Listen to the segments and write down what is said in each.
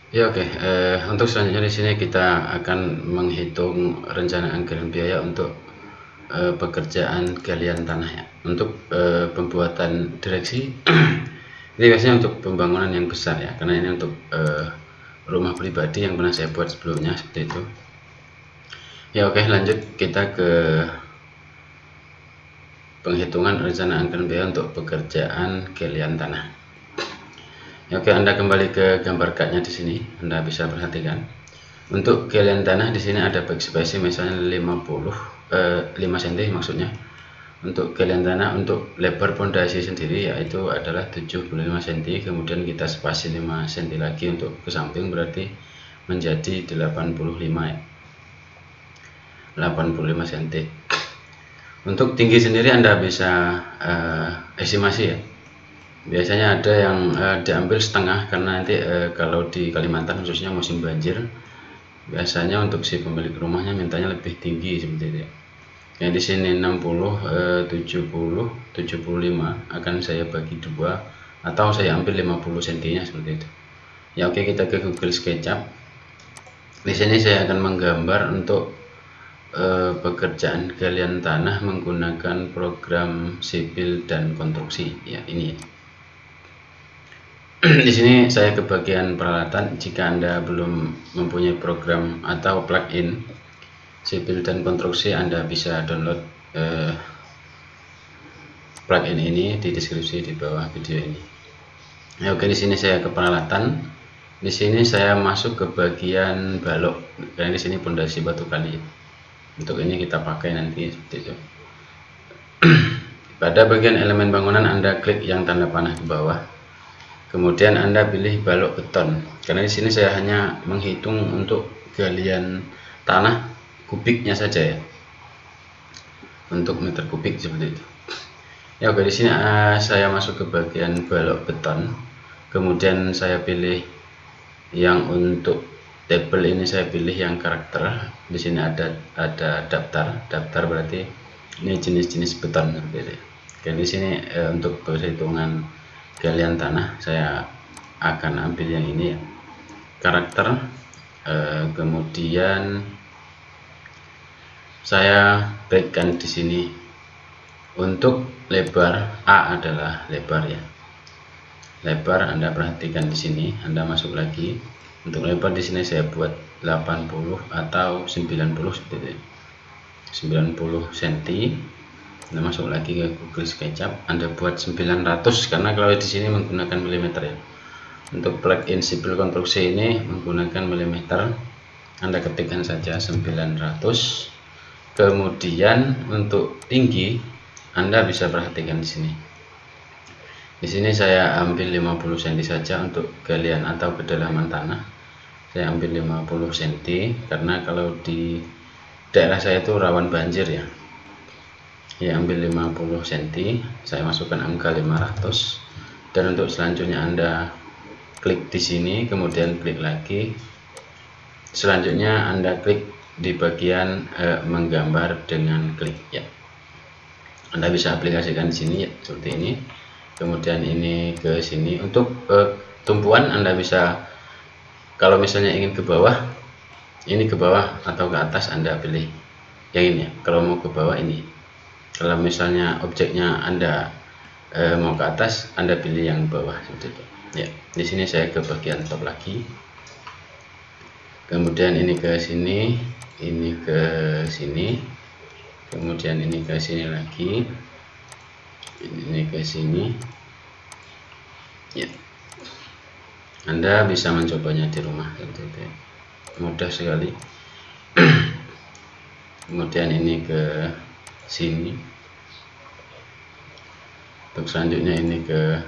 Ya oke, untuk selanjutnya di sini kita akan menghitung rencana anggaran biaya untuk pekerjaan galian tanah ya. Untuk pembuatan direksi ini biasanya untuk pembangunan yang besar ya, karena ini untuk rumah pribadi yang pernah saya buat sebelumnya seperti itu. Ya oke, lanjut kita ke penghitungan rencana anggaran biaya untuk pekerjaan galian tanah. Ya, oke, Anda kembali ke gambar cardnya di sini. Anda bisa perhatikan. Untuk galian tanah di sini ada backspacing misalnya 5 cm maksudnya. Untuk galian tanah untuk lebar pondasi sendiri yaitu adalah 75 cm, kemudian kita spasi 5 cm lagi untuk ke samping berarti menjadi 85 ya. 85 cm. Untuk tinggi sendiri Anda bisa estimasi ya. Biasanya ada yang diambil setengah karena nanti kalau di Kalimantan khususnya musim banjir biasanya untuk si pemilik rumahnya mintanya lebih tinggi seperti itu. Yang di sini 60, 70, 75 akan saya bagi dua atau saya ambil 50 cm nya seperti itu. Ya oke, kita ke Google SketchUp. Di sini saya akan menggambar untuk pekerjaan galian tanah menggunakan program sipil dan konstruksi ya, ini ya. Di sini saya ke bagian peralatan. Jika Anda belum mempunyai program atau plugin sipil dan konstruksi, Anda bisa download plugin ini di deskripsi di bawah video ini. Ya, oke, di sini saya ke peralatan. Di sini saya masuk ke bagian balok. Dan di sini pondasi batu kali. Untuk ini kita pakai nanti seperti itu. Pada bagian elemen bangunan Anda klik yang tanda panah di bawah. Kemudian Anda pilih balok beton. Karena di sini saya hanya menghitung untuk galian tanah kubiknya saja ya. Untuk meter kubik seperti itu. Ya oke, di sini saya masuk ke bagian balok beton. Kemudian saya pilih yang untuk tabel ini, saya pilih yang karakter. Di sini ada daftar. Daftar berarti ini jenis-jenis beton seperti itu. Oke, di sini untuk perhitungan galian tanah saya akan ambil yang ini ya, karakter. Kemudian saya backkan di sini. Untuk lebar A adalah lebar ya, lebar Anda perhatikan di sini. Anda masuk lagi. Untuk lebar di sini saya buat 80 atau 90 seperti itu, 90 cm. Anda masuk lagi ke Google SketchUp, Anda buat 900 karena kalau di sini menggunakan milimeter ya. Untuk plugin sipil konstruksi ini menggunakan milimeter. Anda ketikkan saja 900. Kemudian untuk tinggi Anda bisa perhatikan di sini. Di sini saya ambil 50 cm saja untuk galian atau kedalaman tanah. Saya ambil 50 cm karena kalau di daerah saya itu rawan banjir ya. Ya, ambil 50 cm, saya masukkan angka 500. Dan untuk selanjutnya Anda klik di sini, kemudian klik lagi. Selanjutnya Anda klik di bagian menggambar dengan klik ya. Anda bisa aplikasikan di sini ya, seperti ini. Kemudian ini ke sini. Untuk tumpuan Anda bisa, kalau misalnya ingin ke bawah, ini ke bawah atau ke atas Anda pilih yang ini ya. Kalau mau ke bawah ini. Kalau misalnya objeknya Anda mau ke atas, Anda pilih yang bawah seperti itu. Ya, di sini saya ke bagian top lagi. Kemudian ini ke sini, ini ke sini. Kemudian ini ke sini lagi. Ini ke sini. Ya. Anda bisa mencobanya di rumah seperti itu. Mudah sekali. Kemudian ini ke sini. Untuk selanjutnya ini ke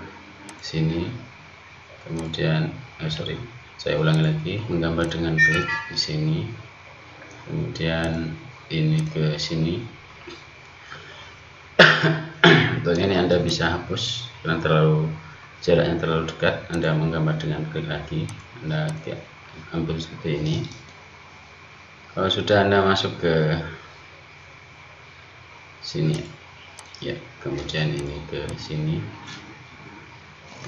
sini. Kemudian saya ulangi lagi, menggambar dengan klik di sini. Kemudian ini ke sini. Untuk ini Anda bisa hapus karena jaraknya terlalu dekat. Anda menggambar dengan klik lagi, Anda ambil seperti ini. Kalau sudah, Anda masuk ke sini ya. Kemudian ini ke sini.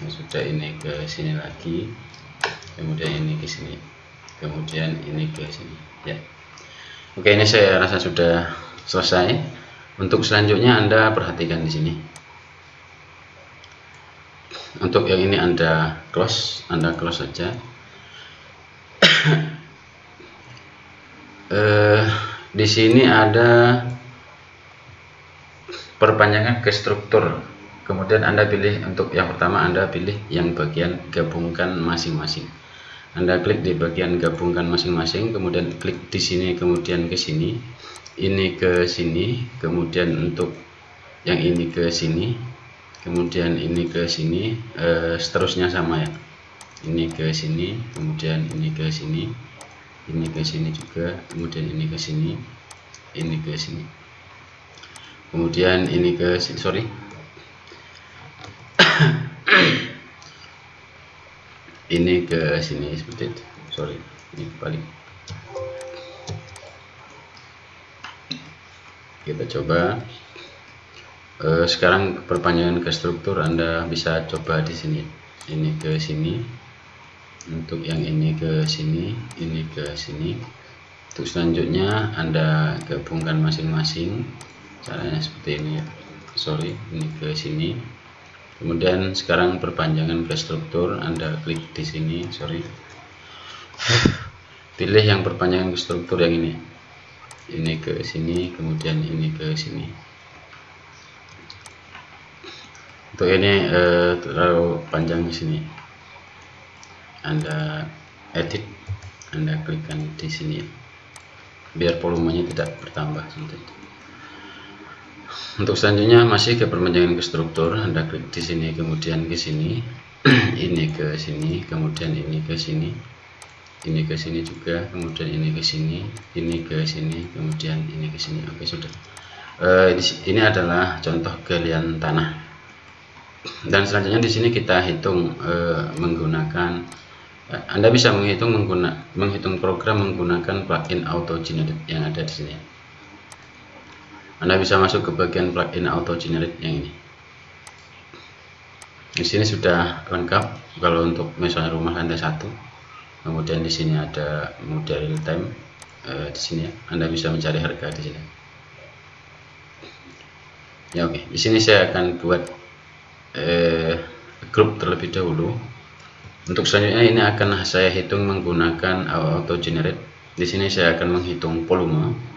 Sudah, ini ke sini lagi. kemudian ini ke sini, kemudian ini ke sini ya. Oke, ini saya rasa sudah selesai. Untuk selanjutnya Anda perhatikan di sini. Untuk yang ini Anda close saja. Di sini ada perpanjangan ke struktur. Kemudian Anda pilih, untuk yang pertama Anda pilih yang bagian gabungkan masing-masing. Anda klik di bagian gabungkan masing-masing, kemudian klik di sini, kemudian ke sini, ini ke sini, kemudian untuk yang ini ke sini, kemudian ini ke sini, seterusnya sama ya. Ini ke sini, kemudian ini ke sini, ini ke sini juga, kemudian ini ke sini, ini ke sini, kemudian ini ke sini, sorry. Ini ke sini seperti itu, sorry, ini kebalik. Kita coba. Sekarang perpanjangan ke struktur Anda bisa coba di sini. Ini ke sini. Untuk yang ini ke sini, ini ke sini. Untuk selanjutnya Anda gabungkan masing-masing. Caranya seperti ini ya. Sorry, ini ke sini. Kemudian sekarang perpanjangan ke struktur, Anda klik di sini, sorry. Pilih yang perpanjangan ke struktur yang ini. Ini ke sini, kemudian ini ke sini. Untuk ini terlalu panjang di sini. Anda edit, Anda klikkan di sini biar volumenya tidak bertambah seperti itu. Untuk selanjutnya masih ke perpanjangan ke struktur, Anda klik di sini, kemudian ke sini, ini ke sini, kemudian ini ke sini, ini ke sini juga, kemudian ini ke sini, ini ke sini, kemudian ini ke sini. Oke, sudah. Ini adalah contoh galian tanah. Dan selanjutnya di sini kita hitung menggunakan, Anda bisa menghitung program menggunakan plugin auto generate yang ada di sini. Anda bisa masuk ke bagian plugin auto generate yang ini. Di sini sudah lengkap. Kalau untuk misalnya rumah lantai 1, kemudian di sini ada mode real time. Di sini Anda bisa mencari harga di sini. Ya oke. Di sini saya akan buat grup terlebih dahulu. Untuk selanjutnya ini akan saya hitung menggunakan auto generate. Di sini saya akan menghitung volume.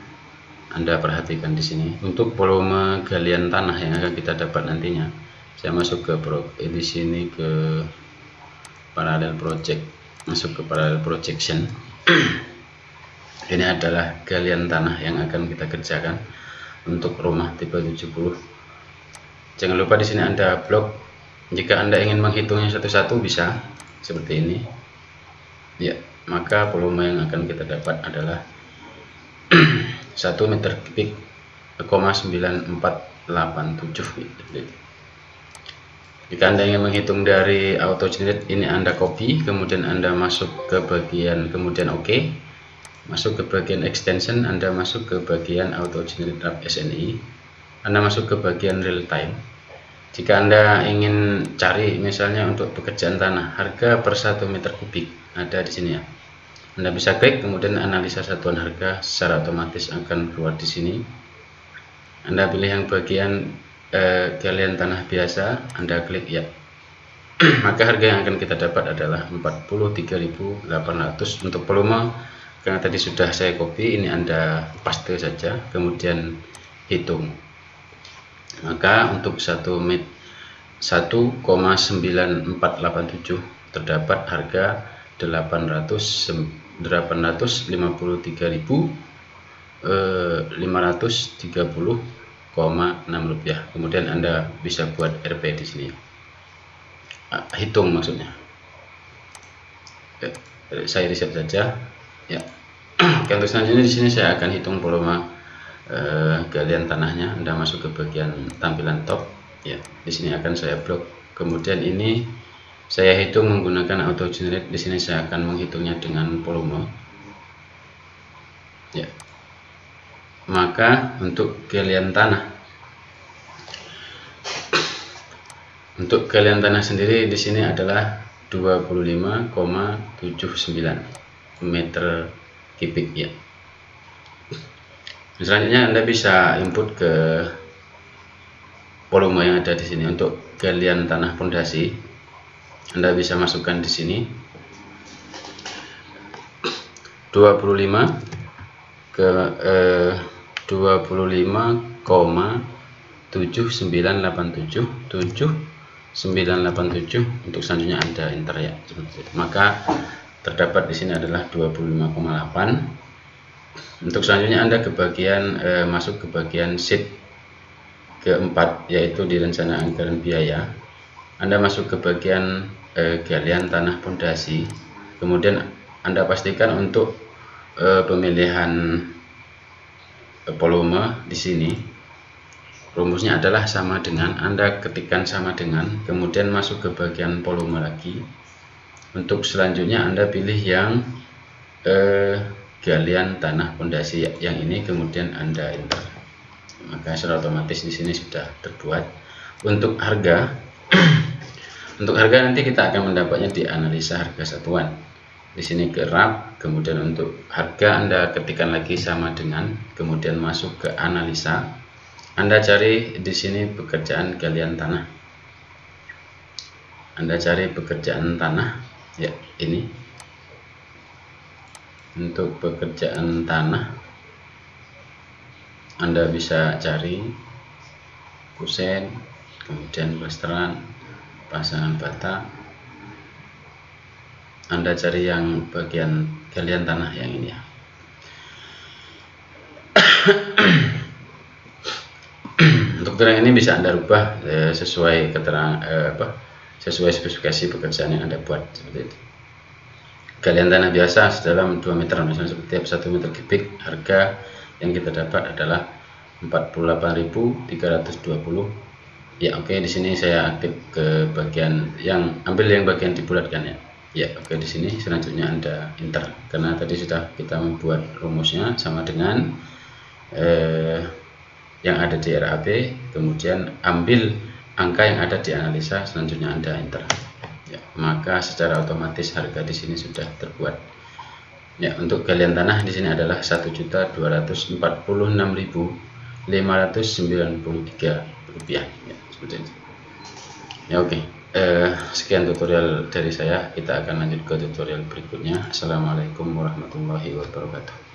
Anda perhatikan di sini. Untuk volume galian tanah yang akan kita dapat nantinya, saya masuk ke di sini ke parallel project, masuk ke parallel projection. Ini adalah galian tanah yang akan kita kerjakan untuk rumah tipe 70. Jangan lupa di sini Anda blok. Jika Anda ingin menghitungnya satu-satu bisa seperti ini. Ya, maka volume yang akan kita dapat adalah 1 meter kubik 0,9487. Jika Anda ingin menghitung dari auto generate, ini Anda copy, kemudian Anda masuk ke bagian, kemudian OK, masuk ke bagian extension, Anda masuk ke bagian auto generate wrap SNI, Anda masuk ke bagian real time. Jika Anda ingin cari misalnya untuk pekerjaan tanah, harga per 1 meter kubik ada di sini ya. Anda bisa klik, kemudian analisa satuan harga secara otomatis akan keluar di sini. Anda pilih yang bagian galian tanah biasa, Anda klik ya. Maka harga yang akan kita dapat adalah 43.800 untuk volume. Karena tadi sudah saya copy, ini Anda paste saja, kemudian hitung. Maka untuk 1,9487 terdapat harga 853.530,6 rupiah. Kemudian Anda bisa buat RP di sini. Hitung maksudnya. Saya reset saja. Ya. Untuk selanjutnya di sini saya akan hitung volume galian tanahnya. Anda masuk ke bagian tampilan top. Ya, di sini akan saya blok. Kemudian ini saya hitung menggunakan auto generate. Di sini saya akan menghitungnya dengan volume. Ya. Maka untuk galian tanah, sendiri di sini adalah 25,79 meter kubik ya. Selanjutnya Anda bisa input ke volume yang ada di sini. Untuk galian tanah pondasi Anda bisa masukkan di sini 25 ke 25,7987 untuk selanjutnya Anda enter ya. Maka terdapat di sini adalah 25,8. Untuk selanjutnya Anda ke bagian masuk ke bagian sheet keempat, yaitu di rencana anggaran biaya. Anda masuk ke bagian galian tanah pondasi, kemudian Anda pastikan untuk pemilihan volume di sini rumusnya adalah sama dengan, Anda ketikkan sama dengan, kemudian masuk ke bagian volume lagi. Untuk selanjutnya Anda pilih yang galian tanah pondasi yang ini, kemudian Anda enter. Maka secara otomatis di sini sudah terbuat. Untuk harga untuk harga nanti kita akan mendapatnya di analisa harga satuan. Di sini ke RAP, kemudian untuk harga Anda ketikkan lagi sama dengan, kemudian masuk ke analisa. Anda cari di sini pekerjaan galian tanah. Anda cari pekerjaan tanah ya, ini. Untuk pekerjaan tanah Anda bisa cari kusen, kemudian plesteran, pasangan bata. Anda cari yang bagian galian tanah yang ini ya. Untuk terang ini bisa Anda rubah sesuai keterangan sesuai spesifikasi pekerjaan yang Anda buat, seperti itu. Galian tanah biasa sedalam 2 meter, misalnya setiap 1 meter kubik, harga yang kita dapat adalah 48.320 ya. Oke, di sini saya aktif ke bagian yang ambil yang bagian dibulatkan ya. Ya, oke, di sini selanjutnya Anda enter, karena tadi sudah kita membuat rumusnya sama dengan yang ada di RAP, kemudian ambil angka yang ada di analisa, selanjutnya Anda enter. Ya, maka secara otomatis harga di sini sudah terbuat. Ya, untuk galian tanah di sini adalah 1.246.593 rupiah. Ya, seperti itu. Ya, oke. Sekian tutorial dari saya. Kita akan lanjut ke tutorial berikutnya. Assalamualaikum warahmatullahi wabarakatuh.